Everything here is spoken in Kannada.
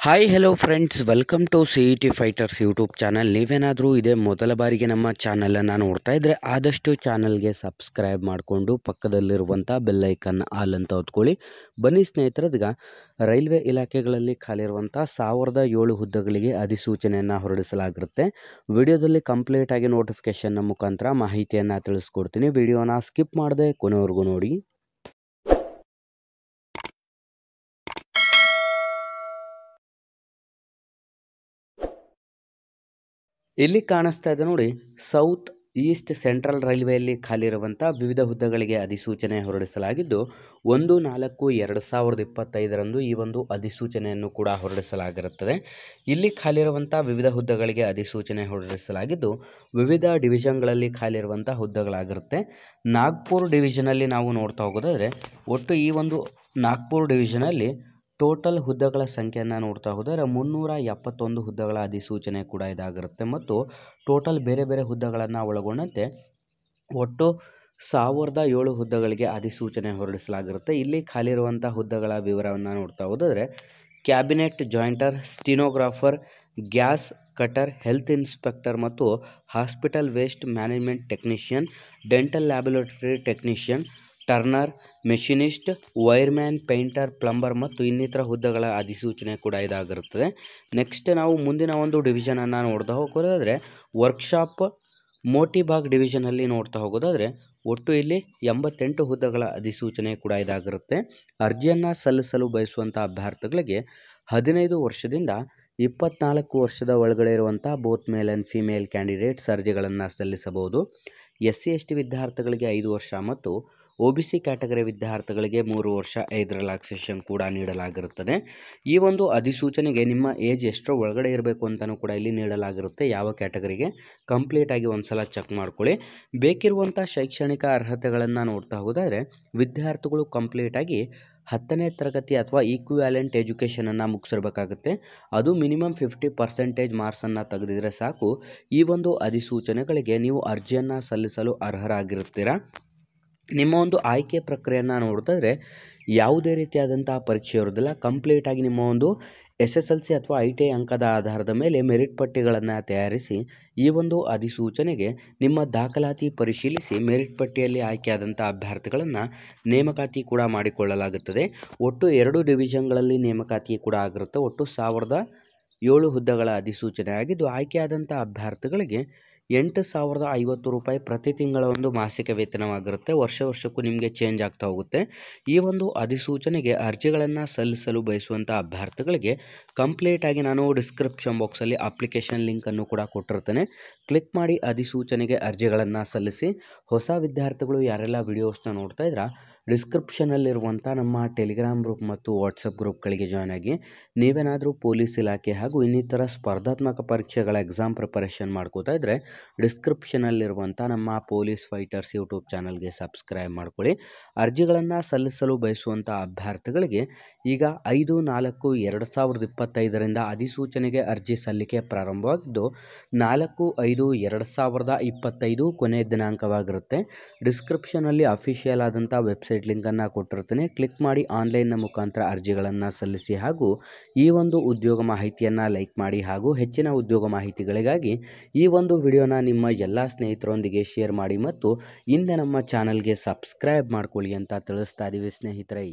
Hi hello friends, welcome to CET fighters YouTube channel. ನೀವೇನಾದರೂ ಇದೇ ಮೊದಲ ಬಾರಿಗೆ ನಮ್ಮ ಚಾನಲನ್ನು ನೋಡ್ತಾ ಇದ್ದರೆ ಆದಷ್ಟು ಚಾನಲ್ಗೆ ಸಬ್ಸ್ಕ್ರೈಬ್ ಮಾಡಿಕೊಂಡು ಪಕ್ಕದಲ್ಲಿರುವಂಥ ಬೆಲ್ಲೈಕನ್ ಆಲ್ ಅಂತ ಹೊತ್ಕೊಳ್ಳಿ. ಬನ್ನಿ ಸ್ನೇಹಿತರದೀಗ ರೈಲ್ವೆ ಇಲಾಖೆಗಳಲ್ಲಿ ಖಾಲಿರುವಂಥ 1007 ಹುದ್ದೆಗಳಿಗೆ ಅಧಿಸೂಚನೆಯನ್ನು ಹೊರಡಿಸಲಾಗಿರುತ್ತೆ. ವಿಡಿಯೋದಲ್ಲಿ ಕಂಪ್ಲೀಟ್ ಆಗಿ ನೋಟಿಫಿಕೇಷನ್ನ ಮುಖಾಂತರ ಮಾಹಿತಿಯನ್ನು ತಿಳಿಸ್ಕೊಡ್ತೀನಿ. ವಿಡಿಯೋನ ಸ್ಕಿಪ್ ಮಾಡದೆ ಕೊನೆವರೆಗೂ ನೋಡಿ. ಇಲ್ಲಿ ಕಾಣಿಸ್ತಾ ಇದೆ ನೋಡಿ, ಸೌತ್ ಈಸ್ಟ್ ಸೆಂಟ್ರಲ್ ರೈಲ್ವೆಯಲ್ಲಿ ಖಾಲಿರುವಂಥ ವಿವಿಧ ಹುದ್ದೆಗಳಿಗೆ ಅಧಿಸೂಚನೆ ಹೊರಡಿಸಲಾಗಿದ್ದು 1/4/2025 ಈ ಒಂದು ಅಧಿಸೂಚನೆಯನ್ನು ಕೂಡ ಹೊರಡಿಸಲಾಗಿರುತ್ತದೆ. ಇಲ್ಲಿ ಖಾಲಿರುವಂಥ ವಿವಿಧ ಹುದ್ದೆಗಳಿಗೆ ಅಧಿಸೂಚನೆ ಹೊರಡಿಸಲಾಗಿದ್ದು ವಿವಿಧ ಡಿವಿಷನ್ಗಳಲ್ಲಿ ಖಾಲಿರುವಂಥ ಹುದ್ದೆಗಳಾಗಿರುತ್ತೆ. ನಾಗ್ಪುರ್ ಡಿವಿಷನಲ್ಲಿ ನಾವು ನೋಡ್ತಾ ಹೋಗೋದಾದರೆ ಒಟ್ಟು ಈ ಒಂದು ನಾಗ್ಪುರ್ ಡಿವಿಷನಲ್ಲಿ ಟೋಟಲ್ ಹುದ್ದೆಗಳ ಸಂಖ್ಯೆಯನ್ನು ನೋಡ್ತಾ ಹೋದರೆ 371 ಹುದ್ದೆಗಳ ಅಧಿಸೂಚನೆ ಕೂಡ ಇದಾಗಿರುತ್ತೆ. ಮತ್ತು ಟೋಟಲ್ ಬೇರೆ ಬೇರೆ ಹುದ್ದೆಗಳನ್ನು ಒಳಗೊಂಡಂತೆ ಒಟ್ಟು 1007 ಹುದ್ದೆಗಳಿಗೆ ಅಧಿಸೂಚನೆ ಹೊರಡಿಸಲಾಗಿರುತ್ತೆ. ಇಲ್ಲಿ ಖಾಲಿರುವಂಥ ಹುದ್ದೆಗಳ ವಿವರವನ್ನು ನೋಡ್ತಾ ಹೋದರೆ cabinet joiner, stenographer, gas cutter, health inspector ಮತ್ತು hospital waste management technician, dental laboratory technician, turner, machinist, wireman, painter, plumber ಮತ್ತು ಇನ್ನಿತರ ಹುದ್ದೆಗಳ ಅಧಿಸೂಚನೆ ಕೂಡ ಇದಾಗಿರುತ್ತದೆ. ನೆಕ್ಸ್ಟ್ ನಾವು ಮುಂದಿನ ಒಂದು ಡಿವಿಷನನ್ನು ನೋಡ್ತಾ ಹೋಗೋದಾದರೆ ವರ್ಕ್ಶಾಪ್ ಮೋಟಿಬಾಗ್ ಡಿವಿಷನಲ್ಲಿ ನೋಡ್ತಾ ಹೋಗೋದಾದರೆ ಒಟ್ಟು ಇಲ್ಲಿ 88 ಹುದ್ದೆಗಳ ಅಧಿಸೂಚನೆ ಕೂಡ ಇದಾಗಿರುತ್ತೆ. ಅರ್ಜಿಯನ್ನು ಸಲ್ಲಿಸಲು ಬಯಸುವಂಥ ಅಭ್ಯರ್ಥಿಗಳಿಗೆ 15 ವರ್ಷದಿಂದ 24 ವರ್ಷದ ಒಳಗಡೆ ಇರುವಂಥ both male and female candidates ಅರ್ಜಿಗಳನ್ನು ಸಲ್ಲಿಸಬಹುದು. SC/ST ವಿದ್ಯಾರ್ಥಿಗಳಿಗೆ 5 ವರ್ಷ ಮತ್ತು OBC ಕ್ಯಾಟಗರಿ ವಿದ್ಯಾರ್ಥಿಗಳಿಗೆ 3 ವರ್ಷ ಏಜ್ ರಿಲ್ಯಾಕ್ಸೇಷನ್ ಕೂಡ ನೀಡಲಾಗಿರುತ್ತದೆ. ಈ ಒಂದು ಅಧಿಸೂಚನೆಗೆ ನಿಮ್ಮ ಏಜ್ ಎಷ್ಟರ ಒಳಗಡೆ ಇರಬೇಕು ಅಂತಲೂ ಕೂಡ ಇಲ್ಲಿ ನೀಡಲಾಗಿರುತ್ತೆ. ಯಾವ ಕ್ಯಾಟಗರಿಗೆ ಕಂಪ್ಲೀಟಾಗಿ ಒಂದ್ಸಲ ಚೆಕ್ ಮಾಡ್ಕೊಳ್ಳಿ. ಬೇಕಿರುವಂಥ ಶೈಕ್ಷಣಿಕ ಅರ್ಹತೆಗಳನ್ನು ನೋಡ್ತಾ ಹೋದರೆ ವಿದ್ಯಾರ್ಥಿಗಳು ಕಂಪ್ಲೀಟಾಗಿ 10ನೇ ತರಗತಿ ಅಥವಾ ಈಕ್ವಿವ್ಯಾಲೆಂಟ್ ಎಜುಕೇಷನನ್ನು ಮುಗಿಸಿರ್ಬೇಕಾಗುತ್ತೆ. ಅದು ಮಿನಿಮಮ್ 50% ಮಾರ್ಕ್ಸನ್ನು ತೆಗೆದಿದ್ರೆ ಸಾಕು. ಈ ಒಂದು ಅಧಿಸೂಚನೆಗಳಿಗೆ ನೀವು ಅರ್ಜಿಯನ್ನು ಸಲ್ಲಿಸಲು ಅರ್ಹರಾಗಿರ್ತೀರ. ನಿಮ್ಮ ಒಂದು ಆಯ್ಕೆ ಪ್ರಕ್ರಿಯೆಯನ್ನು ನೋಡಿದ್ರೆ ಯಾವುದೇ ರೀತಿಯಾದಂಥ ಪರೀಕ್ಷೆ ಇರೋದಿಲ್ಲ. ಕಂಪ್ಲೀಟಾಗಿ ನಿಮ್ಮ ಒಂದು SSLC ಅಥವಾ ITI ಅಂಕದ ಆಧಾರದ ಮೇಲೆ ಮೆರಿಟ್ ಪಟ್ಟಿಗಳನ್ನು ತಯಾರಿಸಿ ಈ ಒಂದು ಅಧಿಸೂಚನೆಗೆ ನಿಮ್ಮ ದಾಖಲಾತಿ ಪರಿಶೀಲಿಸಿ ಮೆರಿಟ್ ಪಟ್ಟಿಯಲ್ಲಿ ಆಯ್ಕೆಯಾದಂಥ ಅಭ್ಯರ್ಥಿಗಳನ್ನು ನೇಮಕಾತಿ ಕೂಡ ಮಾಡಿಕೊಳ್ಳಲಾಗುತ್ತದೆ. ಒಟ್ಟು 2 ಡಿವಿಷನ್ಗಳಲ್ಲಿ ನೇಮಕಾತಿ ಕೂಡ ಆಗಿರುತ್ತೆ. ಒಟ್ಟು 1007 ಹುದ್ದೆಗಳ ಅಧಿಸೂಚನೆ ಆಗಿದ್ದು ಆಯ್ಕೆಯಾದಂಥ ಅಭ್ಯರ್ಥಿಗಳಿಗೆ 8,050 ರೂಪಾಯಿ ಪ್ರತಿ ತಿಂಗಳ ಒಂದು ಮಾಸಿಕ ವೇತನವಾಗಿರುತ್ತೆ. ವರ್ಷಕ್ಕೂ ನಿಮಗೆ ಚೇಂಜ್ ಆಗ್ತಾ ಹೋಗುತ್ತೆ. ಈ ಒಂದು ಅಧಿಸೂಚನೆಗೆ ಅರ್ಜಿಗಳನ್ನು ಸಲ್ಲಿಸಲು ಬಯಸುವಂಥ ಅಭ್ಯರ್ಥಿಗಳಿಗೆ ಕಂಪ್ಲೀಟಾಗಿ ನಾನು ಡಿಸ್ಕ್ರಿಪ್ಷನ್ ಬಾಕ್ಸಲ್ಲಿ ಅಪ್ಲಿಕೇಶನ್ ಲಿಂಕನ್ನು ಕೂಡ ಕೊಟ್ಟಿರ್ತೇನೆ. ಕ್ಲಿಕ್ ಮಾಡಿ ಅಧಿಸೂಚನೆಗೆ ಅರ್ಜಿಗಳನ್ನು ಸಲ್ಲಿಸಿ. ಹೊಸ ವಿದ್ಯಾರ್ಥಿಗಳು ಯಾರೆಲ್ಲ ವಿಡಿಯೋಸ್ನ ನೋಡ್ತಾ ಇದ್ದೀರಾ ಡಿಸ್ಕ್ರಿಪ್ಷನಲ್ಲಿರುವಂಥ ನಮ್ಮ ಟೆಲಿಗ್ರಾಮ್ ಗ್ರೂಪ್ ಮತ್ತು ವಾಟ್ಸಪ್ ಗ್ರೂಪ್ಗಳಿಗೆ ಜಾಯ್ನ್ ಆಗಿ. ನೀವೇನಾದರೂ ಪೊಲೀಸ್ ಇಲಾಖೆ ಹಾಗೂ ಇನ್ನಿತರ ಸ್ಪರ್ಧಾತ್ಮಕ ಪರೀಕ್ಷೆಗಳ ಎಕ್ಸಾಮ್ ಪ್ರಿಪರೇಷನ್ ಮಾಡ್ಕೋತಾ ಇದ್ದರೆ ಡಿಸ್ಕ್ರಿಪ್ಷನಲ್ಲಿರುವಂಥ ನಮ್ಮ ಪೊಲೀಸ್ ಫೈಟರ್ಸ್ ಯೂಟ್ಯೂಬ್ ಚಾನಲ್ಗೆ ಸಬ್ಸ್ಕ್ರೈಬ್ ಮಾಡ್ಕೊಳ್ಳಿ. ಅರ್ಜಿಗಳನ್ನು ಸಲ್ಲಿಸಲು ಬಯಸುವಂಥ ಅಭ್ಯರ್ಥಿಗಳಿಗೆ ಈಗ 5/4/2025 ಅಧಿಸೂಚನೆಗೆ ಅರ್ಜಿ ಸಲ್ಲಿಕೆ ಪ್ರಾರಂಭವಾಗಿದ್ದು 4/5/2025 ಕೊನೆಯ ದಿನಾಂಕವಾಗಿರುತ್ತೆ. ಡಿಸ್ಕ್ರಿಪ್ಷನಲ್ಲಿ ಅಫಿಷಿಯಲ್ ಆದಂಥ ವೆಬ್ಸೈಟ್ ಲಿಂಕನ್ನು ಕೊಟ್ಟಿರ್ತೀನಿ. ಕ್ಲಿಕ್ ಮಾಡಿ ಆನ್ಲೈನ್ನ ಮುಖಾಂತರ ಅರ್ಜಿಗಳನ್ನು ಸಲ್ಲಿಸಿ ಹಾಗೂ ಈ ಒಂದು ಉದ್ಯೋಗ ಮಾಹಿತಿಯನ್ನು ಲೈಕ್ ಮಾಡಿ ಹಾಗೂ ಹೆಚ್ಚಿನ ಉದ್ಯೋಗ ಮಾಹಿತಿಗಳಿಗಾಗಿ ಈ ಒಂದು ವಿಡಿಯೋನ ನಿಮ್ಮ ಎಲ್ಲ ಸ್ನೇಹಿತರೊಂದಿಗೆ ಶೇರ್ ಮಾಡಿ ಮತ್ತು ಹಿಂದೆ ನಮ್ಮ ಚಾನಲ್ಗೆ ಸಬ್ಸ್ಕ್ರೈಬ್ ಮಾಡ್ಕೊಳ್ಳಿ ಅಂತ ತಿಳಿಸ್ತಾ ಇದ್ದೀವಿ ಸ್ನೇಹಿತರೆ.